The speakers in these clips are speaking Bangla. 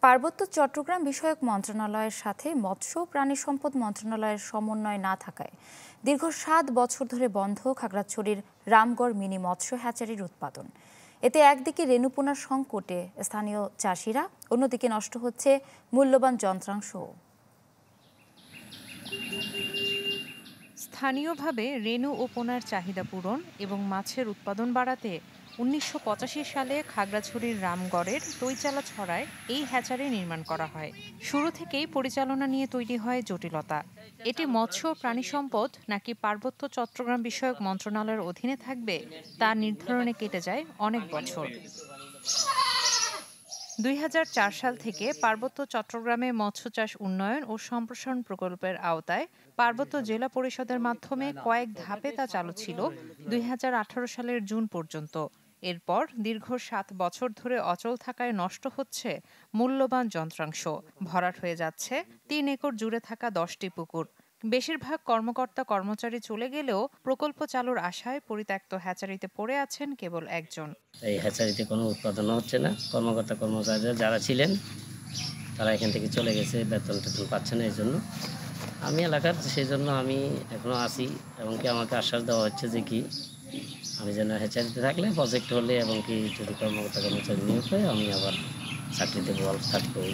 পার্বত্য চট্টগ্রাম বিষয়ক মন্ত্রণালয়ের সাথে মৎস্য ও প্রাণী সম্পদ মন্ত্রণালয়ের সমন্বয় না থাকায় দীর্ঘ ৭ বছর ধরে বন্ধ খাগড়াছড়ির রামগড় মিনি মৎস্য হ্যাচারির উৎপাদন। এতে একদিকে রেণুপোনার সংকটে স্থানীয় চাষিরা, অন্যদিকে নষ্ট হচ্ছে মূল্যবান যন্ত্রাংশও। স্থানীয়ভাবে রেণু ও পোনার চাহিদা পূরণ এবং মাছের উৎপাদন বাড়াতে ১৯৮৫ সালে খাগড়াছড়ির রামগড়ের তৈচালা ছড়ায় এই হ্যাচারি নির্মাণ করা হয়। শুরু থেকেই পরিচালনা নিয়ে তৈরি হয় জটিলতা। এটি মৎস্য ও প্রাণী সম্পদ নাকি পার্বত্য চট্টগ্রাম বিষয়ক মন্ত্রণালয়ের অধীনে থাকবে তা নির্ধারণে কেটে যায় অনেক বছর। ২০০৪ সাল থেকে পার্বত্য চট্টগ্রামে মৎস্য চাষ উন্নয়ন ও সম্প্রসারণ প্রকল্পের আওতায় পার্বত্য জেলা পরিষদের মাধ্যমে কয়েক ধাপে তা চালু ছিল ২০১৮ সালের জুন পর্যন্ত। এরপর দীর্ঘ ৭ বছর ধরে অচল থাকায় নষ্ট হচ্ছে মূল্যবান যন্ত্রাংশ, ভরাট হয়ে যাচ্ছে ৩ একর জুড়ে থাকা ১০টি পুকুর। বেশিরভাগ কর্মকর্তা কর্মচারী চলে গেলেও প্রকল্প চালুর আশায় পরিত্যক্ত হ্যাচারিতে পড়ে আছেন কেবল একজন। এই হ্যাচারিতে কোনো উৎপাদন হচ্ছে না। কর্মকর্তা কর্মচারীরা যারা ছিলেন তারা এখান থেকে চলে গেছে, বেতন টেতন পাচ্ছে না। এই জন্য আমি এলাকার, সেই জন্য আমি এখনও আসি এবং কি আমাকে আশ্বাস দেওয়া হচ্ছে যে কি আমি যেন হ্যাচারিতে থাকলে প্রজেক্ট হলে এবং কি যদি কর্মকর্তা কর্মচারী নিয়োগ হয় আমি আবার চাকরিতে বহাল থাকবই।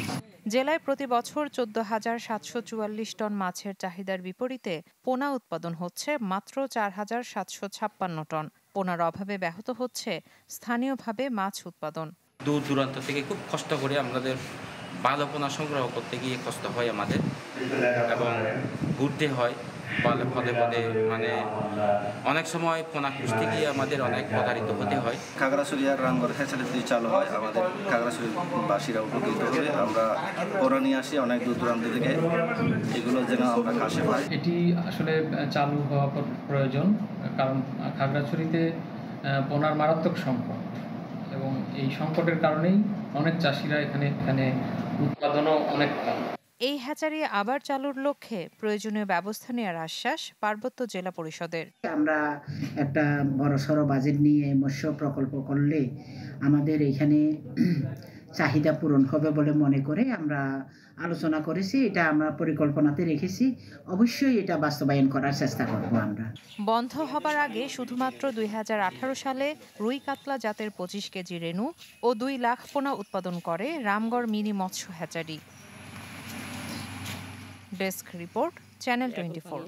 জেলায় প্রতি বছর ১৪,৭৪৪ টন মাছের চাহিদার বিপরীতে পোনা উৎপাদন হচ্ছে মাত্র ৪,৭৫৬ টন। পোনার অভাবে ব্যাহত হচ্ছে স্থানীয়ভাবে মাছ উৎপাদন। দূর দূরান্ত থেকে খুব কষ্ট করে আমাদের ভালো পোনা সংগ্রহ করতে গিয়ে কষ্ট হয় আমাদের, এবং ঘুরতে হয় ফলে পদে মানে অনেক সময় পোনা খুঁজতে গিয়ে আমাদের অনেক প্রতারিত হতে হয়। খাগড়াছড়ি আর রামগড় হ্যাচারি যদি চালু হয় আমাদের খাগড়াছড়ির বাসীরা উপকৃত হবে। আমরা পোনা নিয়ে আসি অনেক দূর দূরান্ত থেকে, এগুলো যেন আমরা কাছে পাই। এটি আসলে চালু হওয়া প্রয়োজন, কারণ খাগড়াছড়িতে পোনার মারাত্মক সংকট এবং এই সংকটের কারণেই অনেক চাষিরা এখানে উৎপাদনও অনেক কম। এই হ্যাচারি আবার চালুর লক্ষ্যে প্রয়োজনীয় ব্যবস্থা নেওয়ার আশ্বাস পার্বত্য জেলা পরিষদের। আমরা একটা বড়সড় বাজেট নিয়ে মৎস্য প্রকল্প করলে আমাদের এখানে চাহিদা পূরণ হবে বলে মনে করে আমরা আলোচনা করেছি। এটা আমরা পরিকল্পনাতে রেখেছি, অবশ্যই এটা বাস্তবায়ন করার চেষ্টা করব আমরা। বন্ধ হবার আগে শুধুমাত্র ২০১৮ সালে রুই কাতলা জাতের ২৫ কেজি রেণু ও ২ লাখ পোনা উৎপাদন করে রামগড় মিনি মৎস্য হ্যাচারি। Desk report, channel 24।